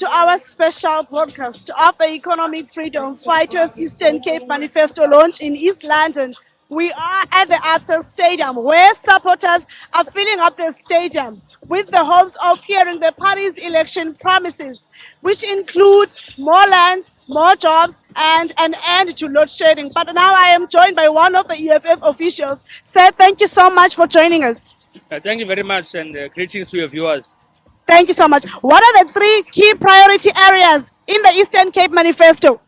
to our special broadcast of the Economic Freedom Fighters Eastern Cape Manifesto Launch in East London. We are at the Access Stadium where supporters are filling up the stadium with the hopes of hearing the party's election promises, which include more lands, more jobs, and an end to load shedding. But now I am joined by one of the EFF officials. Sir, thank you so much for joining us. Thank you very much, and greetings to your viewers. Thank you so much. What are the three key priority areas in the Eastern Cape Manifesto?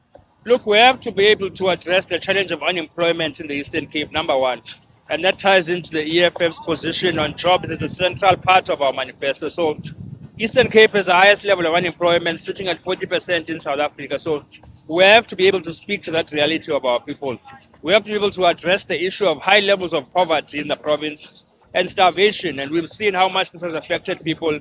Look, we have to be able to address the challenge of unemployment in the Eastern Cape, number one. And that ties into the EFF's position on jobs as a central part of our manifesto. So Eastern Cape has the highest level of unemployment, sitting at 40% in South Africa. So we have to be able to speak to that reality of our people. We have to be able to address the issue of high levels of poverty in the province and starvation. And we've seen how much this has affected people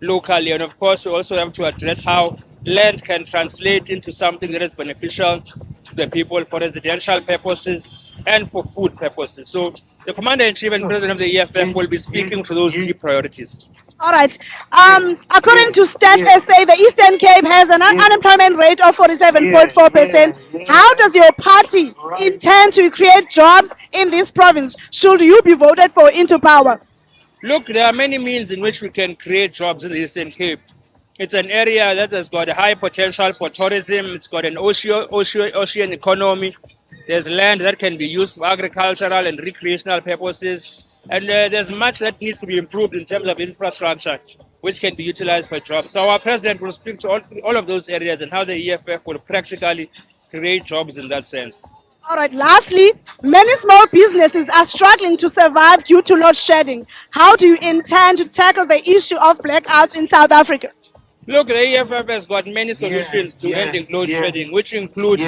locally. And of course, we also have to address how land can translate into something that is beneficial to the people for residential purposes and for food purposes. So the Commander-in-Chief and President of the EFF will be speaking to those key priorities. All right. According to Stats SA, the Eastern Cape has an unemployment rate of 47.4%. How does your party intend to create jobs in this province should you be voted for into power? Look, there are many means in which we can create jobs in the Eastern Cape. It's an area that has got a high potential for tourism. It's got an ocean economy. There's land that can be used for agricultural and recreational purposes. And there's much that needs to be improved in terms of infrastructure, which can be utilized for jobs. So our president will speak to all of those areas and how the EFF will practically create jobs in that sense. All right. Lastly, many small businesses are struggling to survive due to load shedding. How do you intend to tackle the issue of blackouts in South Africa? Look, the EFF has got many solutions to ending load shedding, which include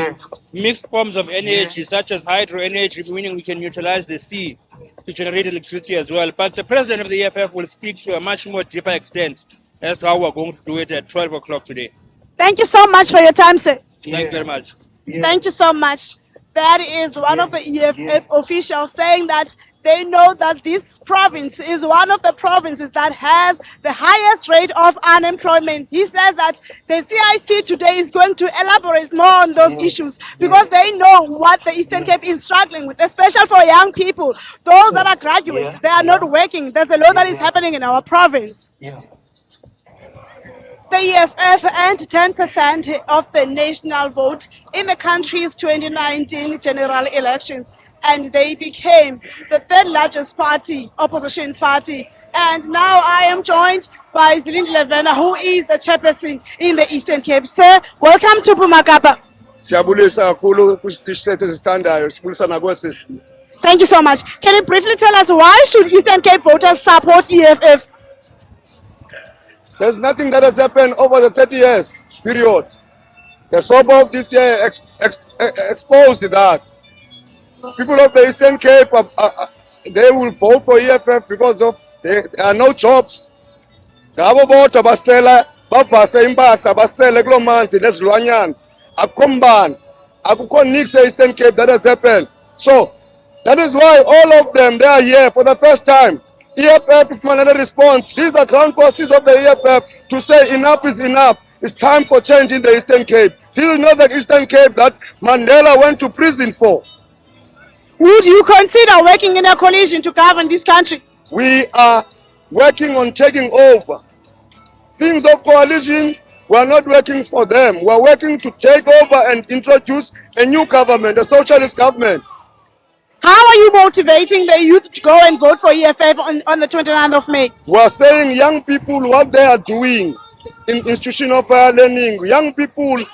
mixed forms of energy, such as hydro energy, meaning we can utilize the sea to generate electricity as well. But the president of the EFF will speak to a much more deeper extent as to how we're going to do it at 12 o'clock today. Thank you so much for your time, sir. Thank you very much. Thank you so much. That is one of the EFF officials saying that they know that this province is one of the provinces that has the highest rate of unemployment. He says that the CIC today is going to elaborate more on those issues because they know what the Eastern Cape is struggling with, especially for young people. Those that are graduates, they are not working. There's a lot that is happening in our province. The EFF earned 10% of the national vote in the country's 2019 general elections, and they became the third largest opposition party. And now I am joined by Zilindi Levena, who is the chairperson in the Eastern Cape. Sir, welcome to Pumakapa. Thank you so much. Can you briefly tell us why should Eastern Cape voters support EFF? There's nothing that has happened over the 30 years period. The SOBO of this year exposed that. People of the Eastern Cape, they will vote for EFF because of there are no jobs. Ngabo bodwa basela bavase impahla basele kulo manzi nezilwanyana akumbani akukho nix Eastern Cape that has happened. So that is why all of them, they are here for the first time. EFF is another response. These are ground forces of the EFF to say enough is enough. It's time for change in the Eastern Cape. This is not the Eastern Cape that Mandela went to prison for. Would you consider working in a coalition to govern this country? We are working on taking over. Things of coalition, we are not working for them. We are working to take over and introduce a new government, a socialist government. How are you motivating the youth to go and vote for EFF on the 29th of May? We are saying young people what they are doing in institution of learning. Young people,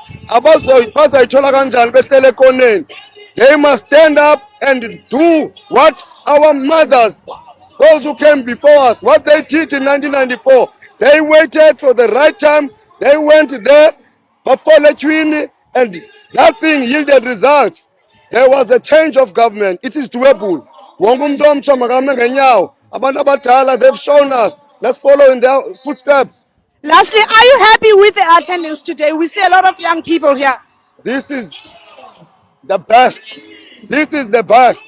they must stand up and do what our mothers, those who came before us, what they did in 1994. They waited for the right time. They went there before and nothing yielded results. There was a change of government. It is doable. They've shown us. Let's follow in their footsteps. Lastly, are you happy with the attendance today? We see a lot of young people here. This is the best. This is the best.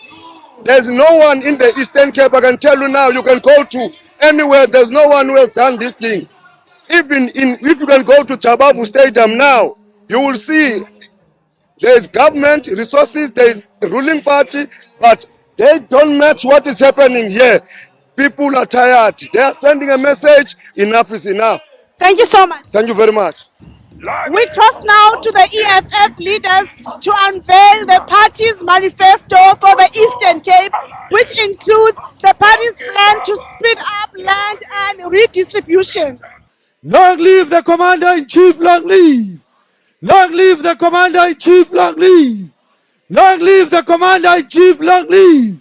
There's no one in the Eastern Cape, I can tell you now, you can go to anywhere. There's no one who has done this thing. Even if you can go to Chabavu Stadium now, you will see there is government resources, there is ruling party, but they don't match what is happening here. People are tired. They are sending a message, enough is enough. Thank you so much. Thank you very much. We cross now to the EFF leaders to unveil the party's manifesto for the Eastern Cape, which includes the party's plan to split up land and redistribution. Long live the Commander-in-Chief, long live! Long live the Commander-in-Chief, long live! Long live the Commander-in-Chief, long live!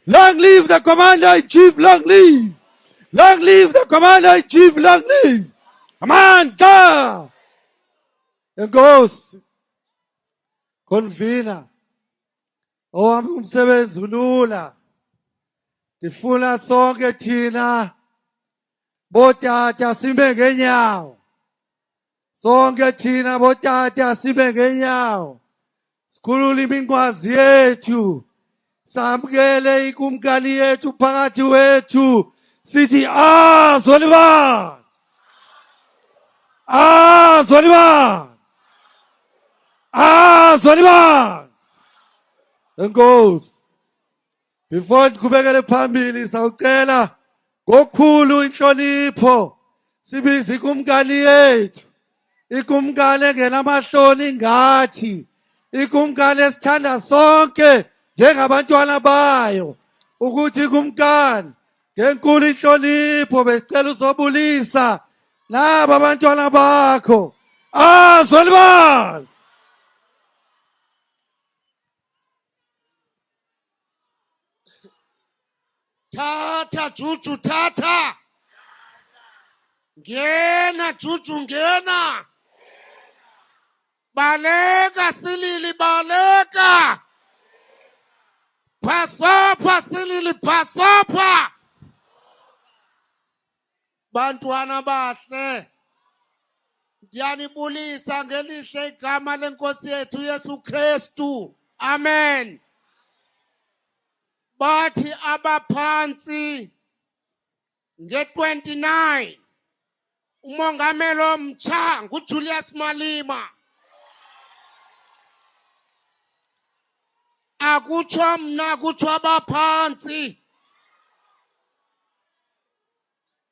Long live the Commander-in-Chief, long live! Long live the Commander-in-Chief, long live! Amanda! Enkosi, convener, owami umsebenzi ulula. Ndifuna sonke thina botata sime ngenyawo. Sonke thina botata sime ngenyawo. Sikhulule iminkwazi yethu. Samkele ikumkani yethu phakathi wethu. Sithi Zolibanzi. Zolibanzi. Zolibanzi. Enkosi. Before ndiqhubekele phambili sawucela ngokukhulu inhlonipho sibize ikumkani yethu. Ikumkani engenamahloni ngathi. Ikumkani esithanda sonke njengabantwana bayo. Ukuthi ikumkani ngenkulu inhlonipho besicela uzobulisa laba abantwana bakho. Zolibanzi. Tata Juju tata. Ngena Juju ngena. Baleka Silili baleka. Pasopha Silili pasopha. Bantwana bahle. Ndiyanibulisa ngelihle igama lenkosi yethu Yesu Kristu. Amen. Bathi abaphansi nge-29 umongameli omtsha nguJulius Malema akutsho mna kutsho abaphansi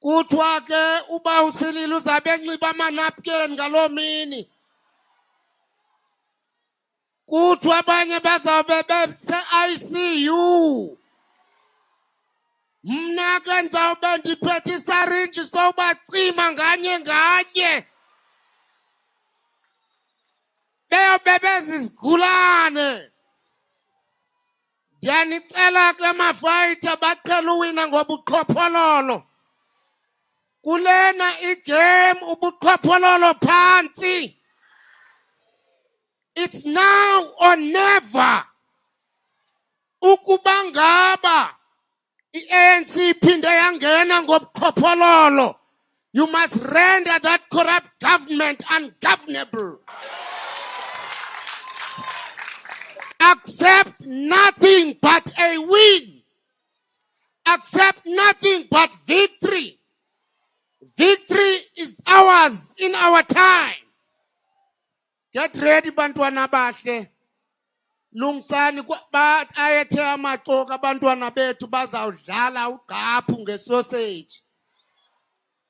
kuthiwa ke uba usilile uzabe enxiba amanapukeni ngaloo mini kuthiwa abanye bazawube bese-ICU mna ke ndizawube ndiphethe isarinji sowubacima nganye nganye beyobe bezizigulane. Ndiyanicela ke mafayitha baqhela uwina ngobuqhophololo kulena igame ubuqhophololo phansi. It's now or never. Ukuba ngaba i-ANC iphinde yangena ngobuqhophololo, you must render that corrupt government ungovernable. Accept nothing but a win. Accept nothing but victory. Victory is ours in our time. Get ready bantwana bahle. Lungisani ayethe amaxoka abantwana bethu bazawudlala ugqaphu ngesausage.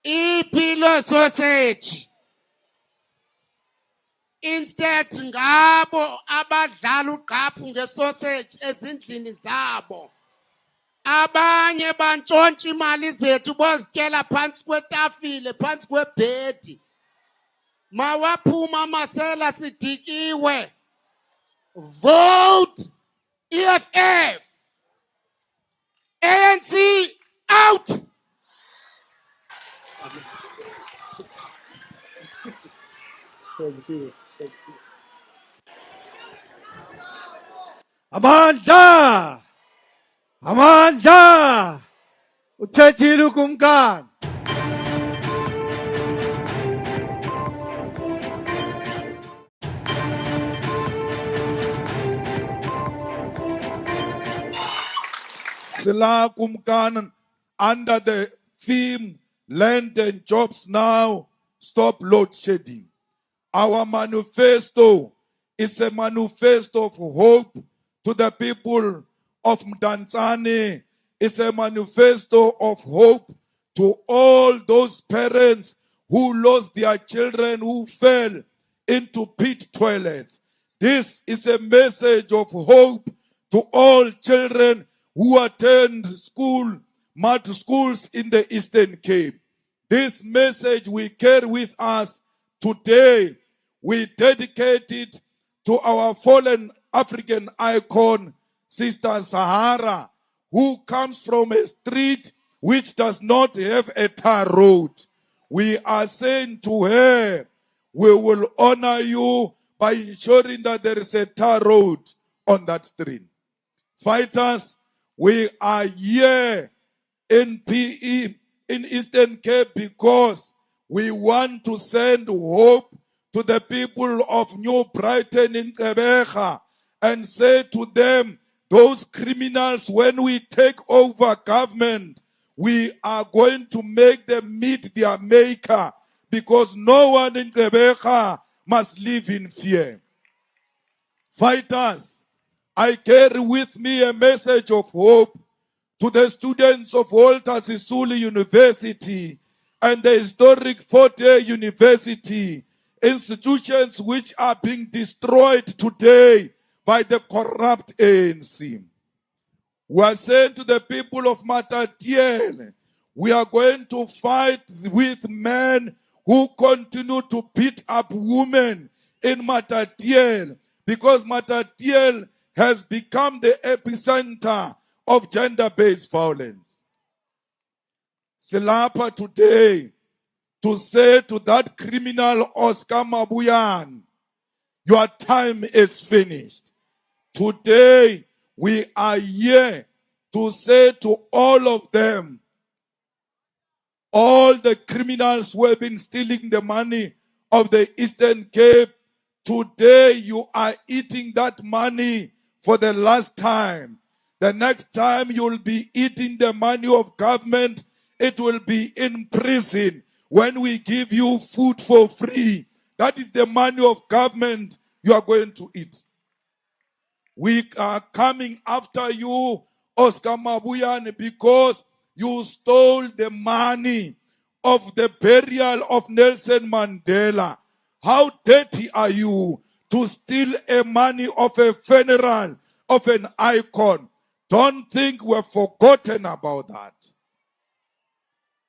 Ipilo sausage. Instead ngabo abadlala ugqaphu ngesausage ezindlini zabo. Abanye bantshontsha imali zethu bozityela phansi kwetafile, phansi kwebhedi. Mawaphuma amasela sidikiwe. Vote EFF. ANC out. Thank you. Amanda! Amanda! Uthethile ukumkani. Sila Kumkan under the theme Land and Jobs Now. stop load shedding. Our manifesto is a manifesto of hope to the people of Mdantsane. It's a manifesto of hope to all those parents who lost their children, who fell into pit toilets. This is a message of hope to all children who attend mud schools in the Eastern Cape. This message we carry with us today. We dedicate it to our fallen African icon, Sister Sahara, who comes from a street which does not have a tar road. We are saying to her, we will honor you by ensuring that there is a tar road on that street. Fighters, we are here in PE in Eastern Cape because we want to send hope to the people of New Brighton in Gqeberha and say to them, those criminals, when we take over government, we are going to make them meet their maker, because no one in Gqeberha must live in fear. Fighters, I carry with me a message of hope to the students of Walter Sisulu University and the historic Fort Hare University, institutions which are being destroyed today by the corrupt ANC. We are saying to the people of Matatiele, we are going to fight with men who continue to beat up women in Matatiele, because Matatiele has become the epicenter of gender-based violence. Silapa today to say to that criminal Oscar Mabuyan, your time is finished. Today we are here to say to all of them, all the criminals who have been stealing the money of the Eastern Cape, today you are eating that money for the last time. The next time you will be eating the money of government, it will be in prison. When we give you food for free, that is the money of government you are going to eat. We are coming after you, Oscar Mabuyan, because you stole the money of the burial of Nelson Mandela. How dirty are you to steal a money of a funeral of an icon? Don't think we've forgotten about that.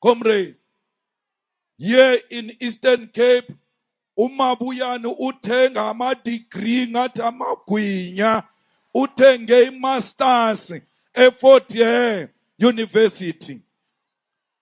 Comrades, here in Eastern Cape, uMabuyane uthenga ama-degree ngathi amagwinya, uthenge i-masters e-Fort Hare University.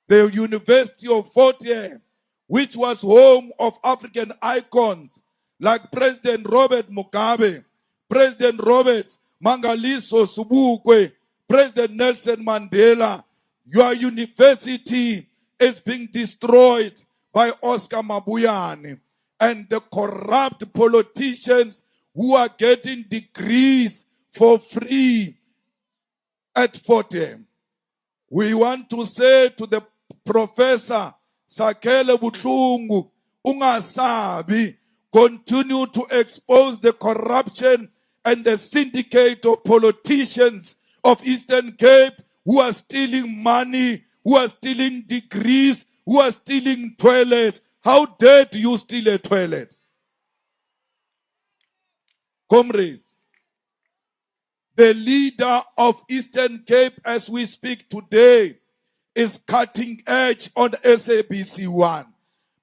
The University of Fort Hare, which was home of African icons like President Robert Mugabe, President Robert Mangaliso Subukwe, President Nelson Mandela. Your university is being destroyed by Oscar Mabuyane and the corrupt politicians who are getting degrees for free at Fort Hare. We want to say to the Professor Sakele Butlungu, ungasabi, continue to expose the corruption and the syndicate of politicians of Eastern Cape who are stealing money, who are stealing degrees, who are stealing toilets. How dare you steal a toilet? Comrades, the leader of Eastern Cape as we speak today is cutting edge on SABC1,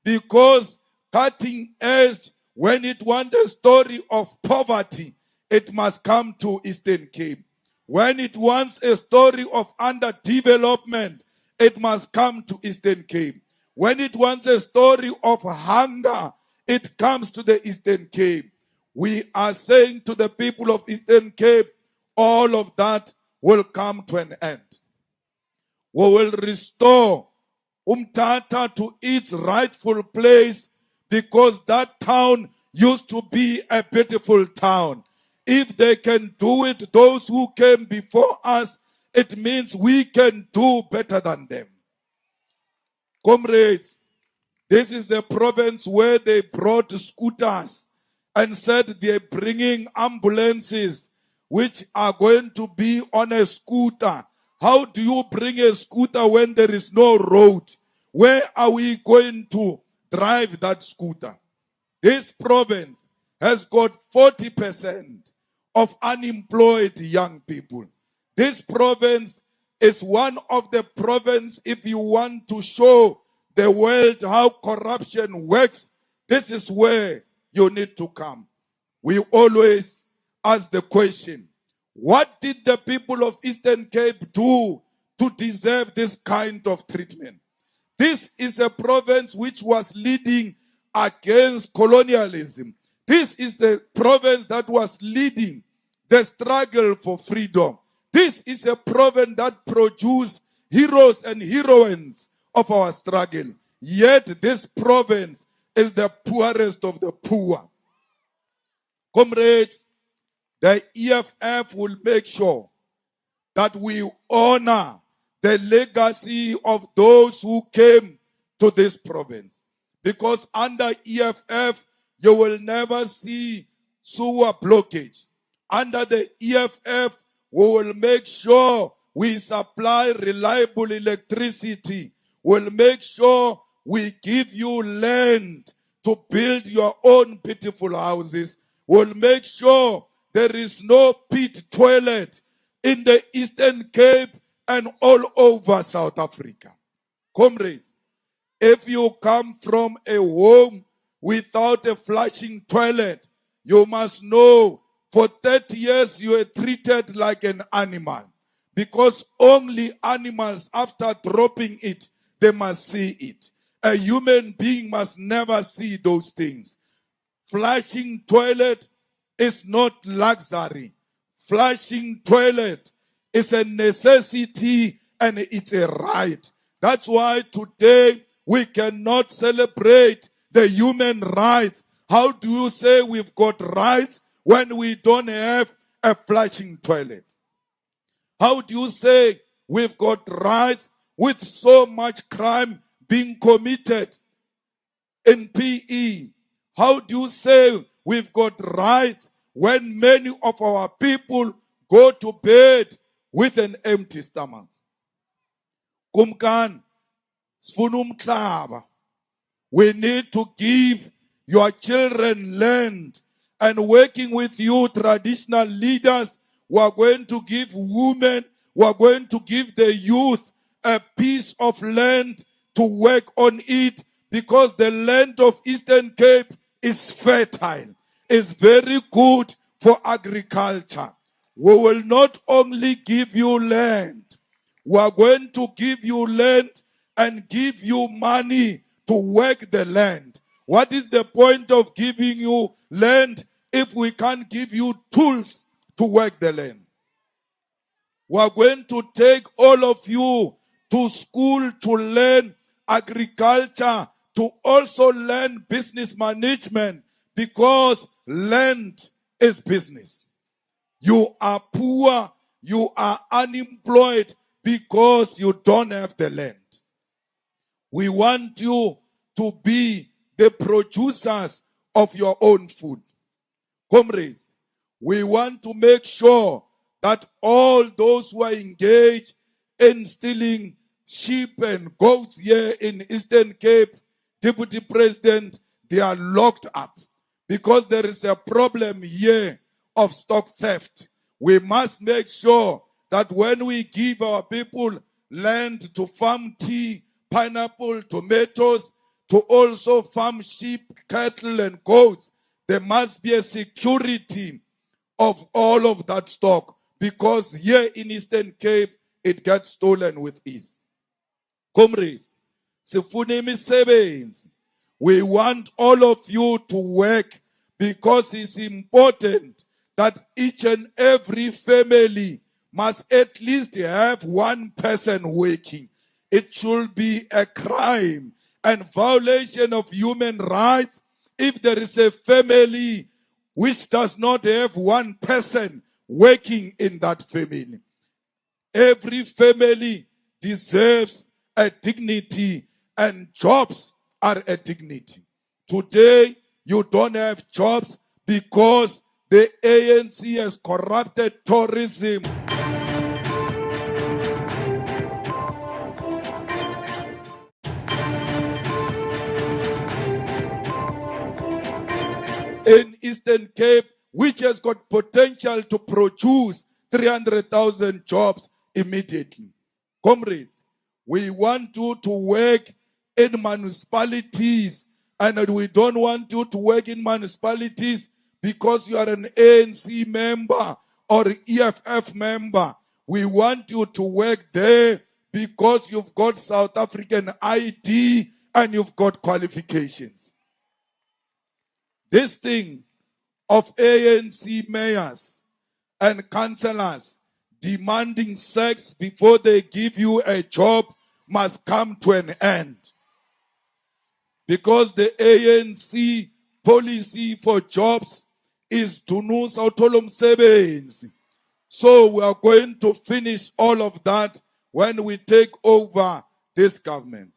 because cutting edge, when it wants a story of poverty, it must come to Eastern Cape. When it wants a story of underdevelopment, it must come to Eastern Cape. When it wants a story of hunger, it comes to the Eastern Cape. We are saying to the people of Eastern Cape, all of that will come to an end. We will restore Umtata to its rightful place, because that town used to be a beautiful town. If they can do it, those who came before us, it means we can do better than them. Comrades, This is a province where they brought scooters and said they're bringing ambulances which are going to be on a scooter. How do you bring a scooter when there is no road? Where are we going to drive that scooter? This province has got 40% of unemployed young people. This province is one of the provinces, if you want to show the world how corruption works, this is where you need to come. We always ask the question, what did the people of Eastern Cape do to deserve this kind of treatment? This is a province which was leading against colonialism. This is the province that was leading the struggle for freedom. This is a province that produced heroes and heroines of our struggle. Yet this province is the poorest of the poor. Comrades, the EFF will make sure that we honor the legacy of those who came to this province. Because under EFF, you will never see sewer blockage. Under the EFF, we will make sure we supply reliable electricity. We'll make sure we give you land to build your own beautiful houses. We'll make sure there is no pit toilet in the Eastern Cape and all over South Africa. Comrades, if you come from a home without a flushing toilet, you must know for 30 years you were treated like an animal. Because only animals, after dropping it, they must see it. A human being must never see those things. Flushing toilet is not luxury. Flushing toilet is a necessity and it's a right. That's why today we cannot celebrate the human rights. How do you say we've got rights when we don't have a flushing toilet? How do you say we've got rights with so much crime being committed in PE? How do you say we've got rights when many of our people go to bed with an empty stomach? Kumkan, sfunum klaba. We need to give your children land, and working with you, traditional leaders, we are going to give women, we are going to give the youth a piece of land to work on it, because the land of Eastern Cape is fertile. It's very good for agriculture. We will not only give you land, we are going to give you land and give you money to work the land. What is the point of giving you land if we can't give you tools to work the land? We are going to take all of you to school to learn agriculture, to also learn business management, because land is business. You are poor, you are unemployed because you don't have the land. We want you to be the producers of your own food. Comrades, we want to make sure that all those who are engaged in stealing sheep and goats here in Eastern Cape, Deputy President, they are locked up, because there is a problem here of stock theft. We must make sure that when we give our people land to farm tea, pineapple, tomatoes, to also farm sheep, cattle, and goats, there must be a security of all of that stock, because here in Eastern Cape, it gets stolen with ease. Comrades, we want all of you to work, because it's important that each and every family must at least have one person working. It should be a crime and violation of human rights if there is a family which does not have one person working in that family. Every family deserves a dignity and jobs are a dignity. Today, you don't have jobs because the ANC has corrupted tourism. In Eastern Cape, which has got potential to produce 300,000 jobs immediately. Comrades, we want you to work in municipalities, and we don't want you to work in municipalities because you are an ANC member or EFF member. We want you to work there because you've got South African ID and you've got qualifications. This thing of ANC mayors and councillors demanding sex before they give you a job must come to an end. Because the ANC policy for jobs is tunusa uthola umsebenzi. So we are going to finish all of that when we take over this government.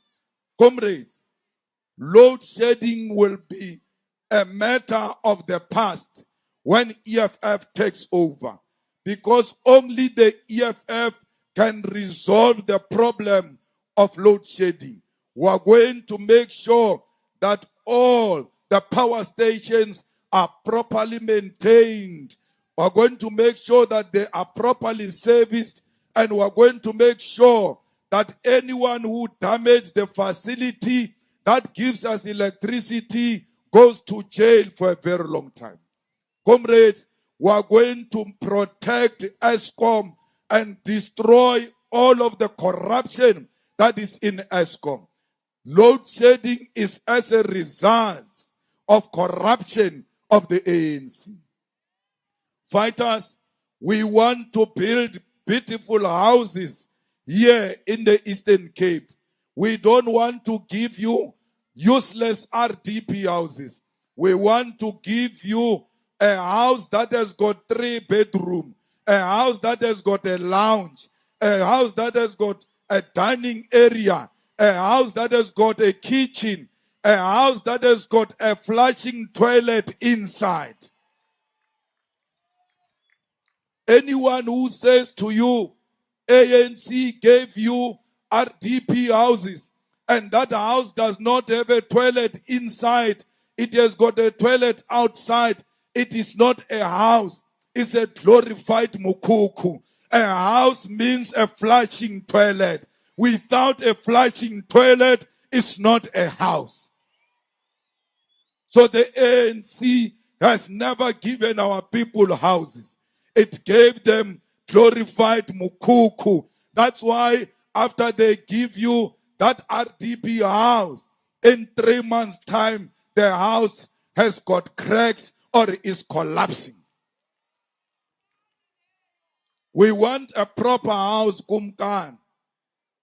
Comrades, load shedding will be a matter of the past when EFF takes over, because only the EFF can resolve the problem of load shedding. We are going to make sure that all the power stations are properly maintained. We are going to make sure that they are properly serviced, and we are going to make sure that anyone who damages the facility that gives us electricity goes to jail for a very long time. Comrades, we are going to protect Eskom and destroy all of the corruption that is in Eskom. Load shedding is as a result of corruption of the ANC. Fighters, we want to build beautiful houses here in the Eastern Cape. We don't want to give you useless RDP houses. We want to give you a house that has got 3 bedrooms, a house that has got a lounge, a house that has got a dining area, a house that has got a kitchen, a house that has got a flushing toilet inside. Anyone who says to you, ANC gave you RDP houses, and that house does not have a toilet inside, it has got a toilet outside, it is not a house, it's a glorified mukuku. A house means a flushing toilet. Without a flushing toilet, it's not a house. So the ANC has never given our people houses. It gave them glorified mukuku. That's why after they give you that RDP house, in 3 months' time, the house has got cracks or is collapsing. We want a proper house, Kumkan.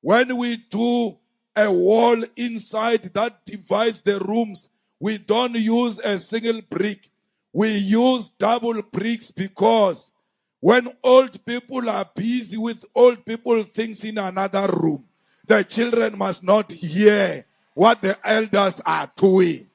When we do a wall inside that divides the rooms, we don't use a single brick. We use double bricks because when old people are busy with old people things in another room, the children must not hear what the elders are doing.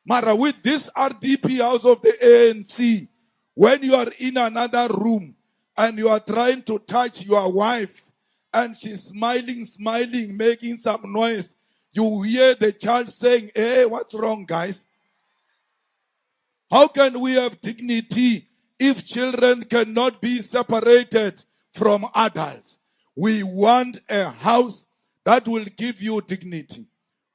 Mara, with this RDP house of the ANC, when you are in another room and you are trying to touch your wife and she's smiling, making some noise, you hear the child saying, hey, what's wrong, guys? How can we have dignity if children cannot be separated from adults? We want a house that will give you dignity.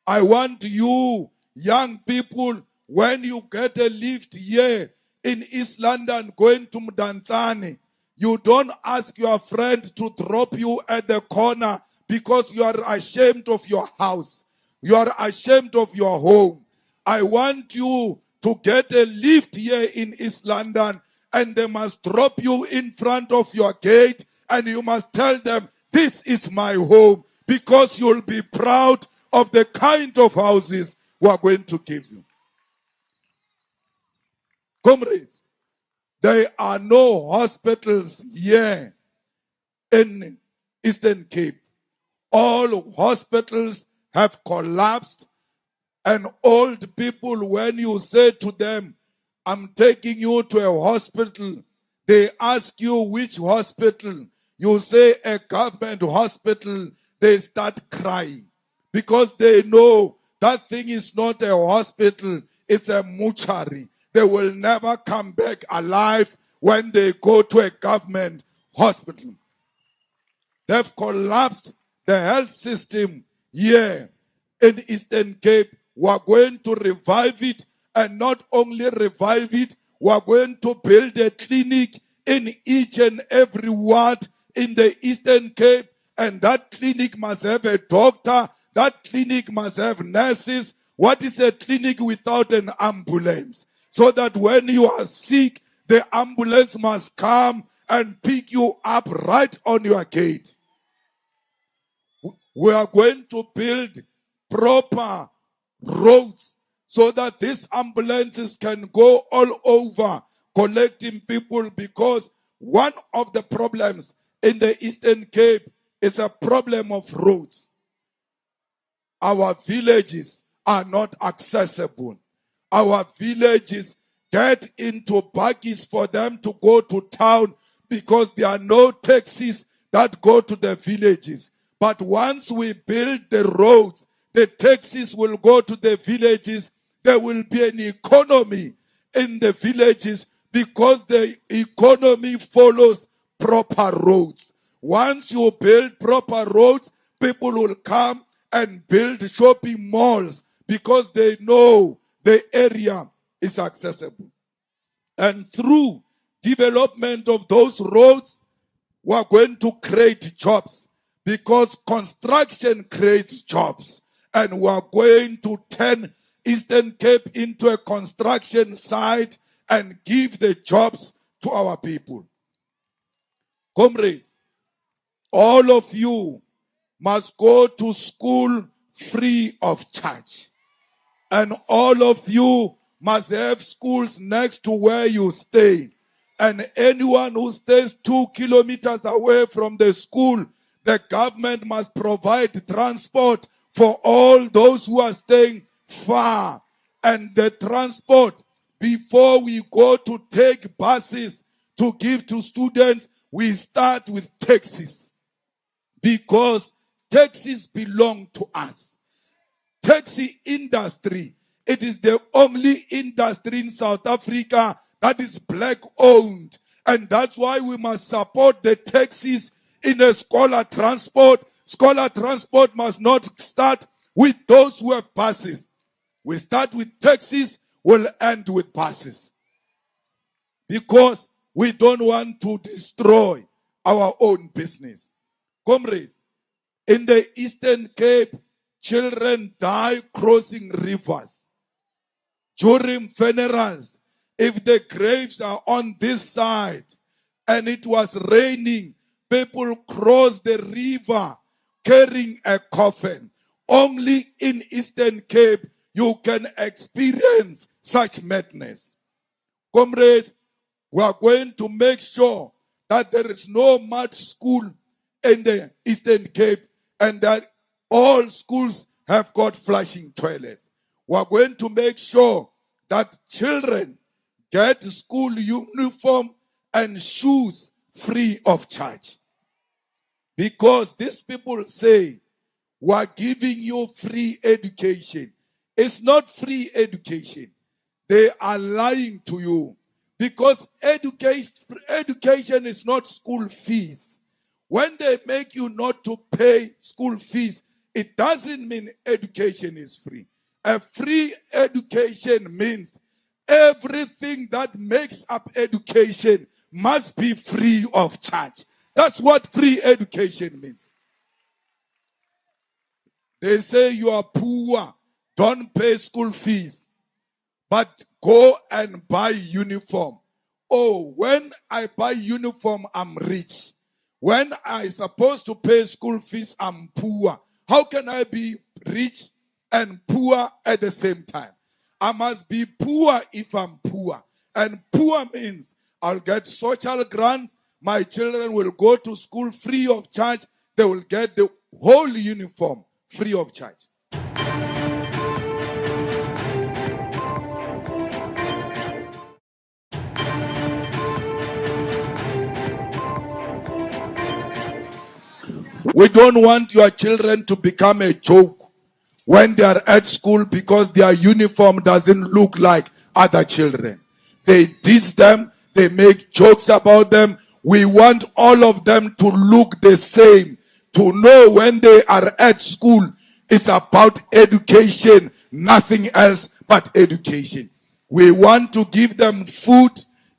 I want you, young people, when you get a lift here in East London going to Mdantsane, you don't ask your friend to drop you at the corner because you are ashamed of your house. You are ashamed of your home. I want you to get a lift here in East London, and they must drop you in front of your gate, and you must tell them, this is my home, because you'll be proud of the kind of houses we are going to give you. Comrades, there are no hospitals here in Eastern Cape. All hospitals have collapsed. And old people, when you say to them, I'm taking you to a hospital, they ask you which hospital. You say a government hospital, they start crying because they know that thing is not a hospital, it's a mortuary. They will never come back alive when they go to a government hospital. They've collapsed the health system here in Eastern Cape. We're going to revive it, and not only revive it, we're going to build a clinic in each and every ward in the Eastern Cape, and that clinic must have a doctor, that clinic must have nurses. What is a clinic without an ambulance? So that when you are sick, the ambulance must come and pick you up right on your gate. We are going to build proper roads so that these ambulances can go all over collecting people, because one of the problems in the Eastern Cape is a problem of roads. Our villages are not accessible. Our villages get into buggies for them to go to town because there are no taxis that go to the villages. But once we build the roads, the taxis will go to the villages. There will be an economy in the villages because the economy follows proper roads. Once you build proper roads, people will come and build shopping malls because they know the area is accessible. And through development of those roads, we are going to create jobs, because construction creates jobs. And we are going to turn Eastern Cape into a construction site and give the jobs to our people. Comrades, all of you must go to school free of charge. And all of you must have schools next to where you stay. And anyone who stays 2 kilometers away from the school, the government must provide transport for all those who are staying far. And the transport, before we go to take buses to give to students, we start with taxis. Because taxis belong to us. Taxi industry, it is the only industry in South Africa that is black owned. And that's why we must support the taxis in a scholar transport. Scholar transport must not start with those who have buses. We start with taxis, we'll end with buses. Because we don't want to destroy our own business. Comrades, in the Eastern Cape, children die crossing rivers. During funerals, if the graves are on this side and it was raining, people cross the river carrying a coffin. Only in Eastern Cape you can experience such madness. Comrades, we are going to make sure that there is no mud school in the Eastern Cape and that all schools have got flushing toilets. We are going to make sure that children get school uniform and shoes free of charge. Because these people say, we are giving you free education. It's not free education. They are lying to you. Because education is not school fees. When they make you not to pay school fees, it doesn't mean education is free. A free education means everything that makes up education must be free of charge. That's what free education means. They say you are poor, don't pay school fees, but go and buy uniform. Oh, when I buy uniform, I'm rich. When I'm supposed to pay school fees, I'm poor. How can I be rich and poor at the same time? I must be poor if I'm poor. And poor means I'll get social grants. My children will go to school free of charge. They will get the whole uniform free of charge. We don't want your children to become a joke when they are at school because their uniform doesn't look like other children. They diss them, they make jokes about them. We want all of them to look the same, to know when they are at school, it's about education, nothing else but education. We want to give them food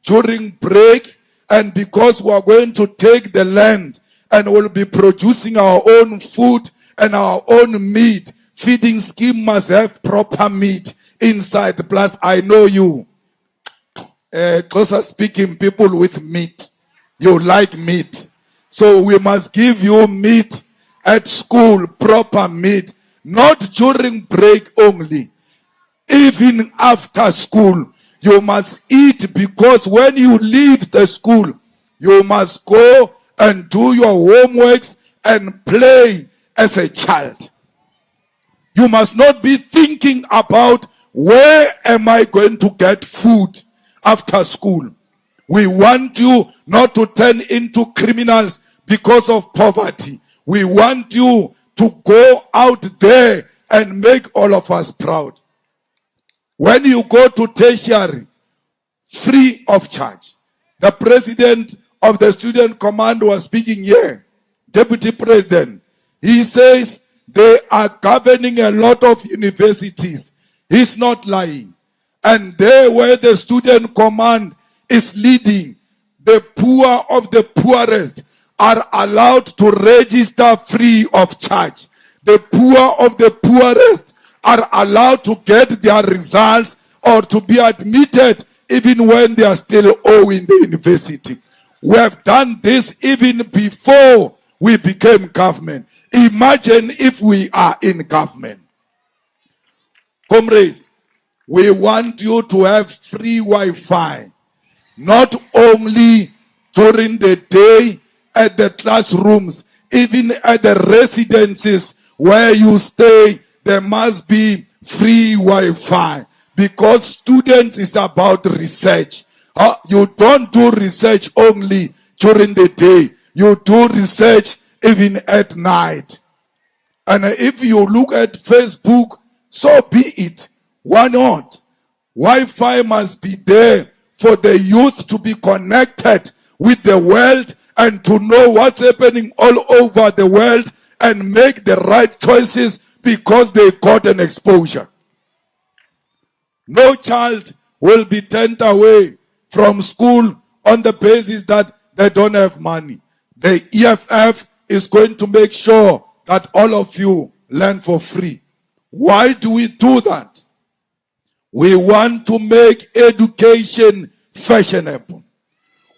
during break, and because we are going to take the land and we'll be producing our own food and our own meat, feeding scheme must have proper meat inside. Plus, I know you, closer speaking people with meat. You like meat. So we must give you meat at school, proper meat, not during break only. Even after school, you must eat, because when you leave the school, you must go and do your homeworks and play as a child. You must not be thinking about where am I going to get food after school. We want you not to turn into criminals because of poverty. We want you to go out there and make all of us proud. When you go to tertiary, free of charge. The president of the student command was speaking here, deputy president. He says they are governing a lot of universities. He's not lying. And there where the student command is leading, the poor of the poorest are allowed to register free of charge. The poor of the poorest are allowed to get their results or to be admitted even when they are still owing the university. We have done this even before we became government. Imagine if we are in government. Comrades, we want you to have free Wi-Fi. Not only during the day at the classrooms, even at the residences where you stay, there must be free Wi-Fi. Because students is about research. You don't do research only during the day. You do research even at night. And if you look at Facebook, so be it. Why not? Wi-Fi must be there for the youth to be connected with the world and to know what's happening all over the world and make the right choices because they got an exposure. No child will be turned away from school on the basis that they don't have money. The EFF is going to make sure that all of you learn for free. Why do we do that? We want to make education fashionable.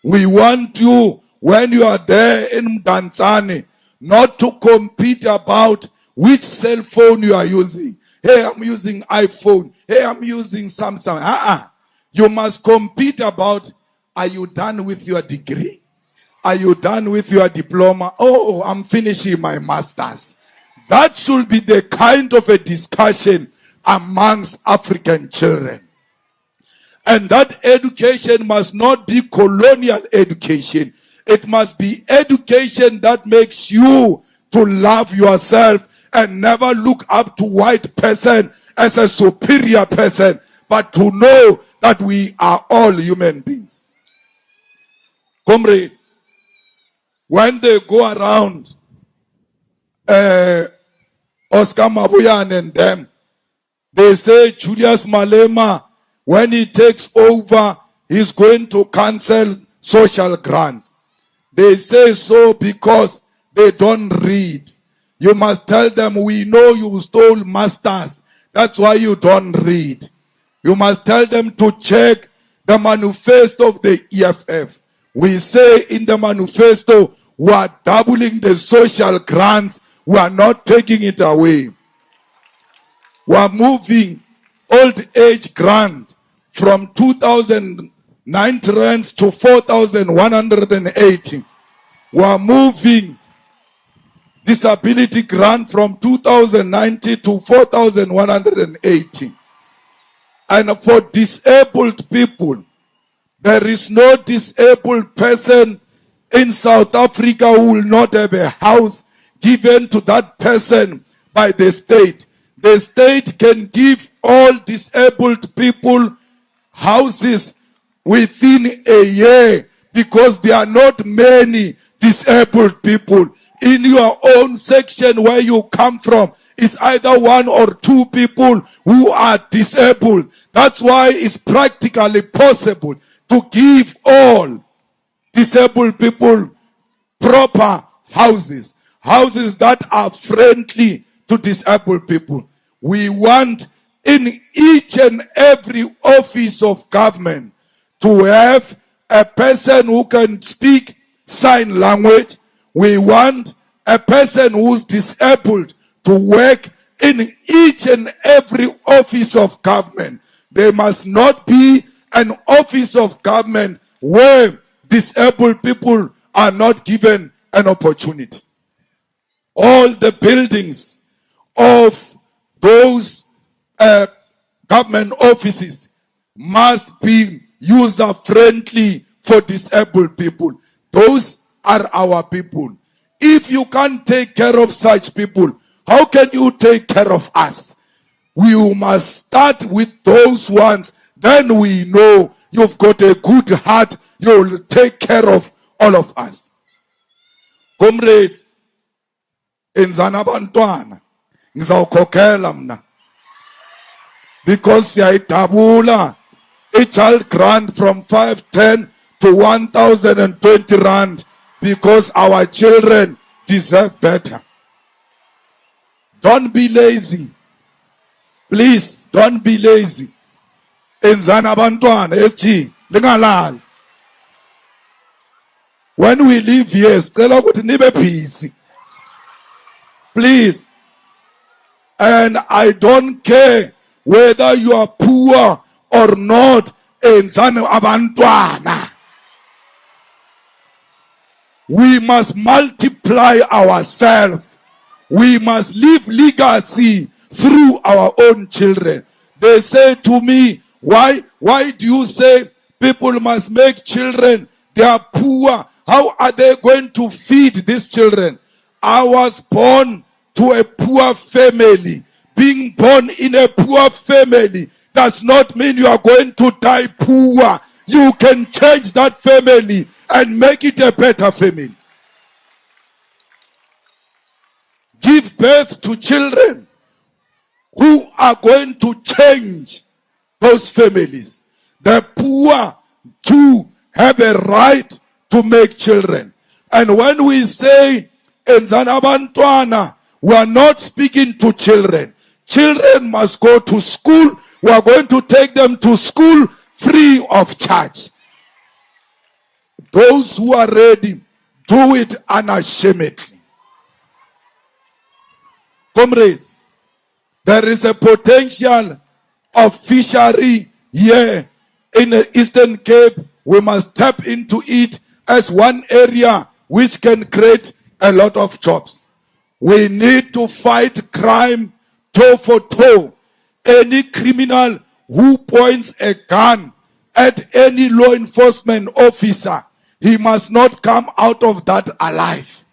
We want you, when you are there in Mdantsane, not to compete about which cell phone you are using. Hey, I'm using iPhone. Hey, I'm using Samsung. You must compete about, are you done with your degree? Are you done with your diploma? Oh, I'm finishing my master's. That should be the kind of a discussion amongst African children. And that education must not be colonial education. It must be education that makes you to love yourself and never look up to white person as a superior person, but to know that we are all human beings. Comrades, when they go around, Oscar Mabuyan and them, they say Julius Malema, when he takes over, he's going to cancel social grants. They say so because they don't read. You must tell them, we know you stole masters. That's why you don't read. You must tell them to check the manifesto of the EFF. We say in the manifesto, we are doubling the social grants. We are not taking it away. We are moving old age grant from 2,090 rands to 4,180. We are moving disability grant from 2,090 to 4,180. And for disabled people, there is no disabled person in South Africa who will not have a house given to that person by the state. The state can give all disabled people houses within a year because there are not many disabled people. In your own section where you come from, it's either one or two people who are disabled. That's why it's practically possible to give all disabled people proper houses. Houses that are friendly to disabled people. We want in each and every office of government to have a person who can speak sign language. We want a person who's disabled to work in each and every office of government. There must not be an office of government where disabled people are not given an opportunity. All the buildings of those government offices must be user-friendly for disabled people. Those are our people. If you can't take care of such people, how can you take care of us? We must start with those ones. Then we know you've got a good heart. You'll take care of all of us. Comrades, enzana bantwana ngizawukhokhela mna because siyayidabula i-child grant from 510 to 1,020 rand because our children deserve better. Don't be lazy. Please, don't be lazy. Enzana bantwana SG lingalali. When we leave here, sicela ukuthi nibe busy. Please. And I don't care whether you are poor or not. Enzana abantwana. We must multiply ourselves. We must leave legacy through our own children. They say to me, why do you say people must make children? They are poor. How are they going to feed these children? I was born to a poor family. Being born in a poor family does not mean you are going to die poor. You can change that family and make it a better family. Give birth to children who are going to change those families. The poor too have a right to make children. And when we say enzana bantwana, we are not speaking to children. Children must go to school. We are going to take them to school free of charge. Those who are ready, do it unashamedly. Comrades, there is a potential of fishery here in the Eastern Cape. We must tap into it as one area which can create a lot of jobs. We need to fight crime toe for toe. Any criminal who points a gun at any law enforcement officer, he must not come out of that alive.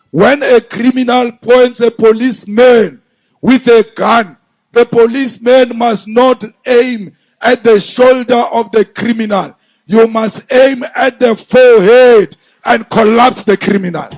When a criminal points a policeman with a gun, the policeman must not aim at the shoulder of the criminal. You must aim at the forehead and collapse the criminal.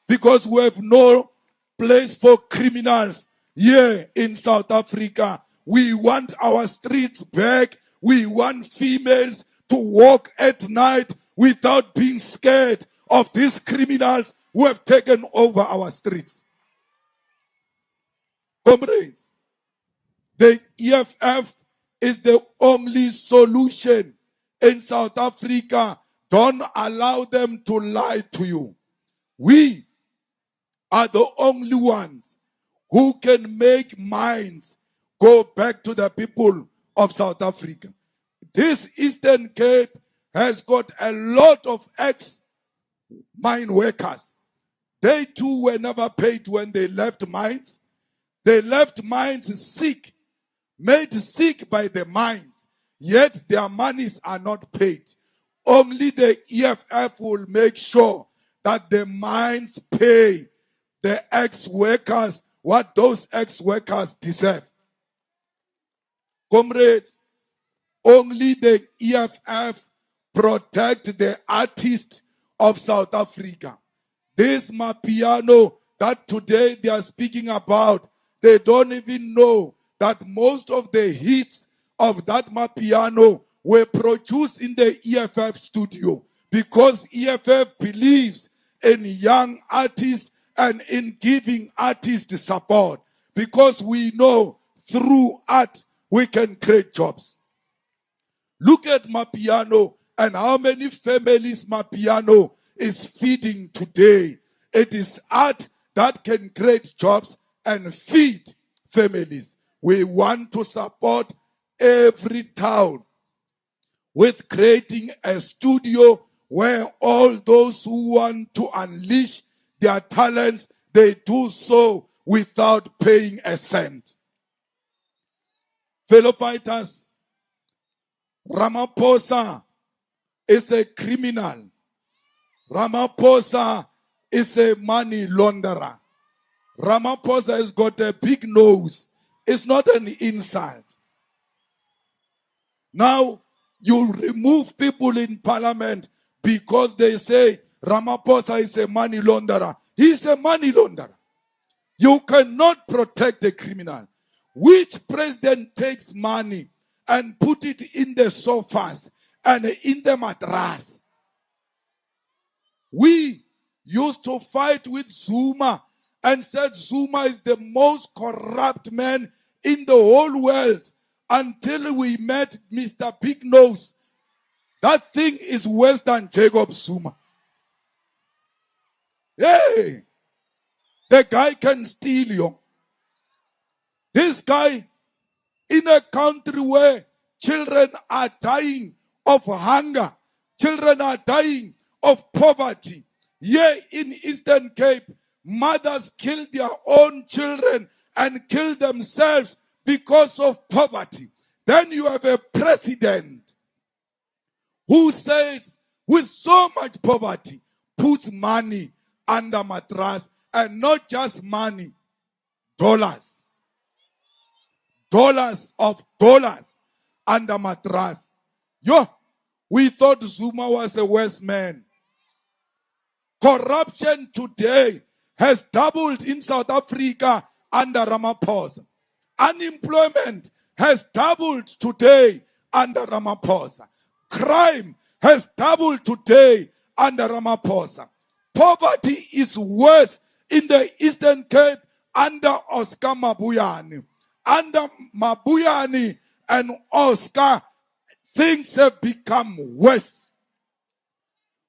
Because we have no place for criminals here in South Africa. We want our streets back. We want females to walk at night without being scared of these criminals who have taken over our streets. Comrades, the EFF is the only solution in South Africa. Don't allow them to lie to you. We are the only ones who can make minds go back to the people of South Africa. This Eastern Cape has got a lot of ex-mine workers. They too were never paid when they left mines. They left mines sick, made sick by the mines, yet their monies are not paid. Only the EFF will make sure that the mines pay the ex-workers what those ex-workers deserve. Comrades, only the EFF protect the artists of South Africa. This Mapiano that today they are speaking about, they don't even know that most of the hits of that Mapiano were produced in the EFF studio, because EFF believes in young artists and in giving artists support, because we know through art we can create jobs. Look at Mapiano and how many families Mapiano is feeding today. It is art that can create jobs and feed families. We want to support every town with creating a studio where all those who want to unleash their talents, they do so without paying a cent. Fellow fighters, Ramaphosa is a criminal. Ramaphosa is a money launderer. Ramaphosa has got a big nose. It's not an insult. Now, you remove people in parliament because they say Ramaphosa is a money launderer. He's a money launderer. You cannot protect a criminal. Which president takes money and put it in the sofas and in the mattress? We used to fight with Zuma and said Zuma is the most corrupt man in the whole world until we met Mr. Big Nose. That thing is worse than Jacob Zuma. Hey, the guy can steal you. This guy, in a country where children are dying of hunger, children are dying of poverty. Here in Eastern Cape, mothers kill their own children and kill themselves because of poverty. Then you have a president who says, with so much poverty, puts money under mattress, and not just money, dollars. Dollars of dollars under mattress. We thought Zuma was a worse man. Corruption today has doubled in South Africa under Ramaphosa. Unemployment has doubled today under Ramaphosa. Crime has doubled today under Ramaphosa. Poverty is worse in the Eastern Cape under Oscar Mabuyane. Under Mabuyane and Oscar, things have become worse.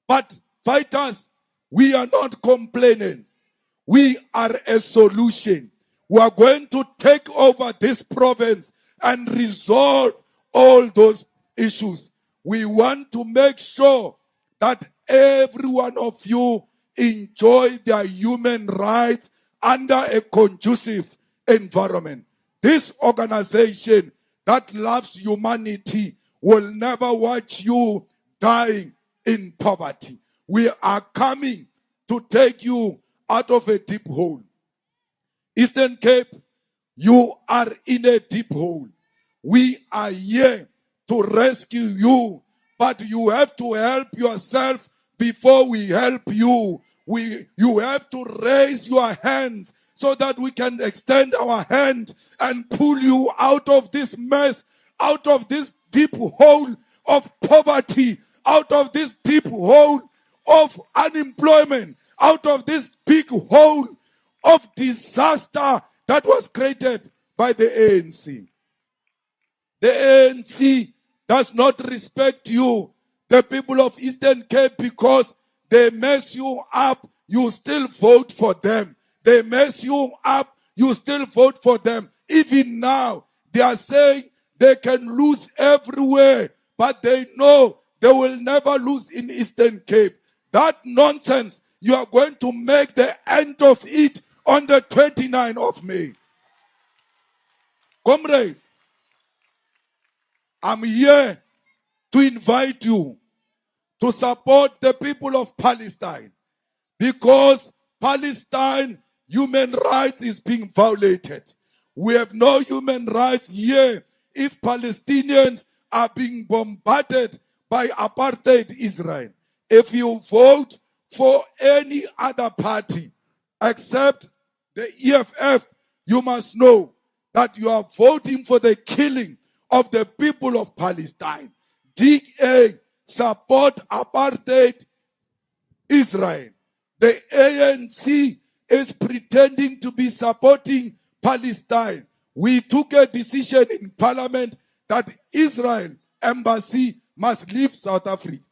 But fighters, we are not complainants. We are a solution. We are going to take over this province and resolve all those issues. We want to make sure that every one of you enjoy their human rights under a conducive environment. This organization that loves humanity will never watch you dying in poverty. We are coming to take you out of a deep hole. Eastern Cape, you are in a deep hole. We are here to rescue you, but you have to help yourself before we help you. You have to raise your hands so that we can extend our hand and pull you out of this mess, out of this deep hole of poverty, out of this deep hole of unemployment, out of this big hole of disaster that was created by the ANC. The ANC does not respect you, the people of Eastern Cape, because they mess you up, you still vote for them. They mess you up, you still vote for them. Even now, they are saying they can lose everywhere, but they know they will never lose in Eastern Cape. That nonsense, you are going to make the end of it on the 29th of May. Comrades, I'm here to invite you to support the people of Palestine, because Palestine human rights is being violated. We have no human rights here if Palestinians are being bombarded by apartheid Israel. If you vote for any other party except the EFF, you must know that you are voting for the killing of the people of Palestine. DA support apartheid Israel. The ANC is pretending to be supporting Palestine. We took a decision in Parliament that Israel embassy must leave South Africa.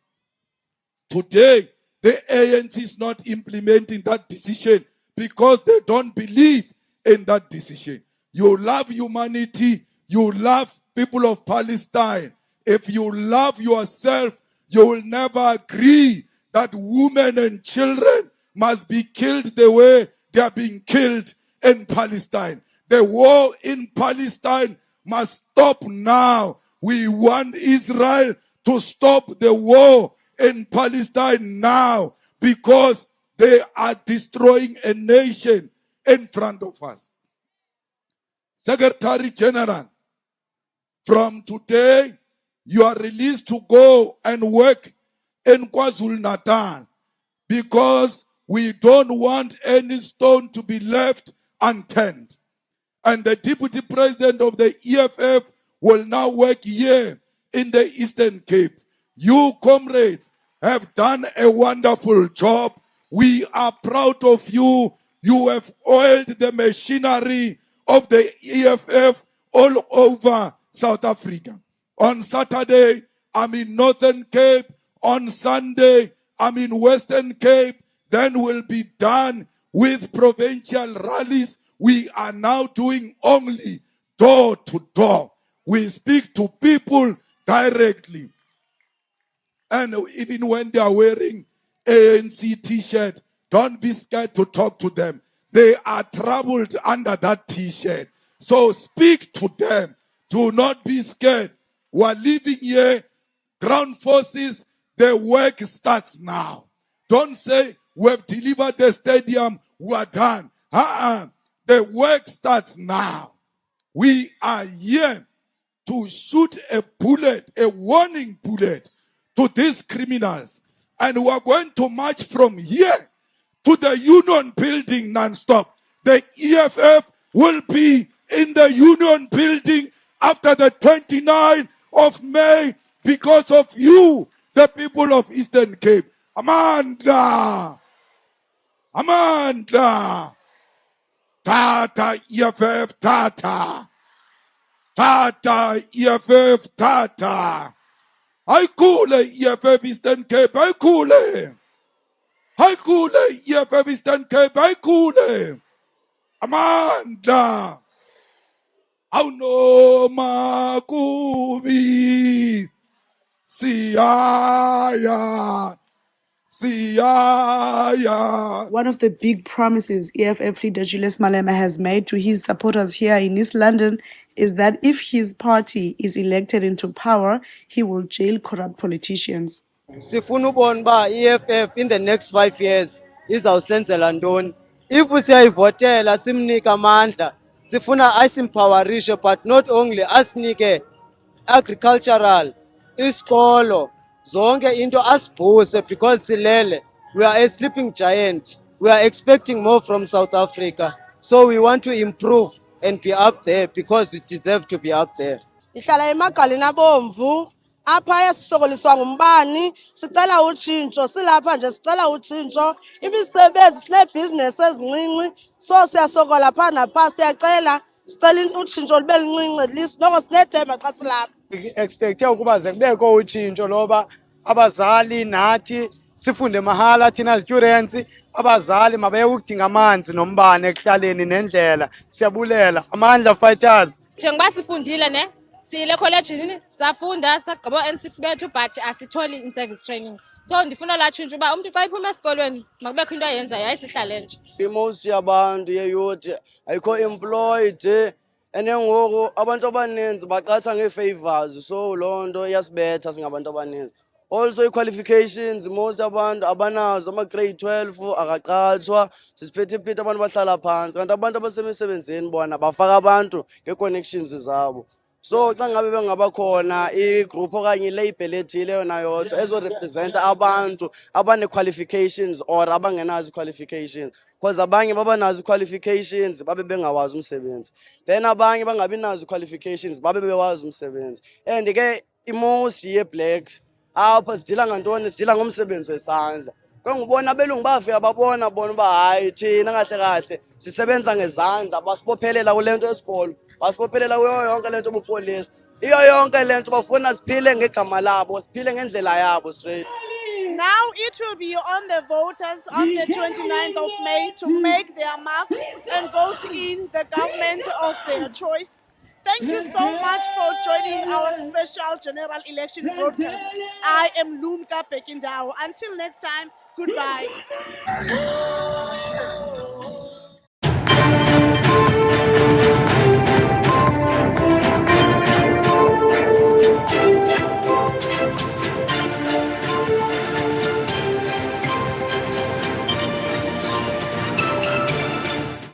Today, the ANC is not implementing that decision because they don't believe in that decision. You love humanity, you love people of Palestine. If you love yourself, you will never agree that women and children must be killed the way they are being killed in Palestine. The war in Palestine must stop now. We want Israel to stop the war in Palestine now, because they are destroying a nation in front of us. Secretary General, from today, you are released to go and work in KwaZulu-Natal, because we don't want any stone to be left unturned. And the Deputy President of the EFF will now work here in the Eastern Cape. You, comrades, have done a wonderful job. We are proud of you. You have oiled the machinery of the EFF all over South Africa. On Saturday, I'm in Northern Cape. On Sunday, I'm in Western Cape. Then we'll be done with provincial rallies. We are now doing only door to door. We speak to people directly. And even when they are wearing ANC t-shirt, don't be scared to talk to them. They are troubled under that t-shirt. So speak to them. Do not be scared. We are living here. Ground forces, the work starts now. Don't say, we have delivered the stadium, we are done. The work starts now. We are here to shoot a bullet, a warning bullet to these criminals. And we are going to march from here to the Union Building non-stop. The EFF will be in the Union Building after the 29th of May because of you, the people of Eastern Cape. Amanda! Tata EFF, Tata! Tata EFF, Tata! I cool EFF Eastern Cape, I cool EFF Eastern Cape, I cool Amanda! Auno makubi Siaya. One of the big promises EFF leader Julius Malema has made to his supporters here in East London is that if his party is elected into power, he will jail corrupt politicians. Sifuna ubona ba EFF in the next 5 years izawusenzela ntoni. If siyayivotela simnika amandla, sifuna asimpowerishe, but not only asinike agricultural, isikolo, zonke into asibhuse, because silele. We are a sleeping giant. We are expecting more from South Africa. So we want to improve and be up there because we deserve to be up there. Ihlala emagaleni abomvu apha esisokoliswa ngumbani, sicela utshintsho, silapha nje sicela utshintsho, imisebenzi sinebhizinesi ezincinci, so siyasokola pha napha, siyacela sicela utshintsho libe lincinci at least, noko sinethemba xa silapha. Expecte ukuba ze kubekho utshintsho loba abazali nathi sifunde mahala thina students, abazali mabaye ukudinga amanzi nombane ekuhlaleni nendlela. Siyabulela amandla fighters. Njengoba sifundile ne sile college safunda sagqiba N6 bethu but asitholi in-service training. So ndifuna latshintsha uba umuntu xa iphuma esikolweni makubekho into ayenzayo ayisihlale nje. Most yabantu yeyouth ayikho employed, and ngoku abantu abaninzi baqatha ngee-favors, so loo nto iyasibetha singabantu abaninzi. Also ii-qualifications most abantu abanazo, ama-grade 12 akaqatshwa, sisiphethe abantu bahlala phantsi, kanti abantu abasemisebenzini bona bafaka abantu ngee-connections zabo. So xa ngabe bengabakhona igroup okanye ilabel ethile yona yodwa ezorepresenta abantu abane-qualifications or abangenazo ii-qualifications, because abanye babanazo ii-qualifications babe bengawazi umsebenzi, then abanye bangabi nazo ii-qualifications babe bewazi umsebenzi. And ke i-most yee-blacks apha sidila ngantoni? Sidila ngomsebenzi wesandla. Ke ngubona abelungu bafika babona bona uba hayi thina kahle kahle sisebenza ngezandla, basibophelela kule nto yesikolo, basibophelela kuyo yonke le nto bupolisa, iyo yonke le nto bafuna siphile ngegama labo, siphile ngendlela yabo straight. Now it will be on the voters on the 29th of May to make their mark and vote in the government of their choice. Thank you so much for joining our special general election broadcast. I am Lumka Pekindao. Until next time, goodbye.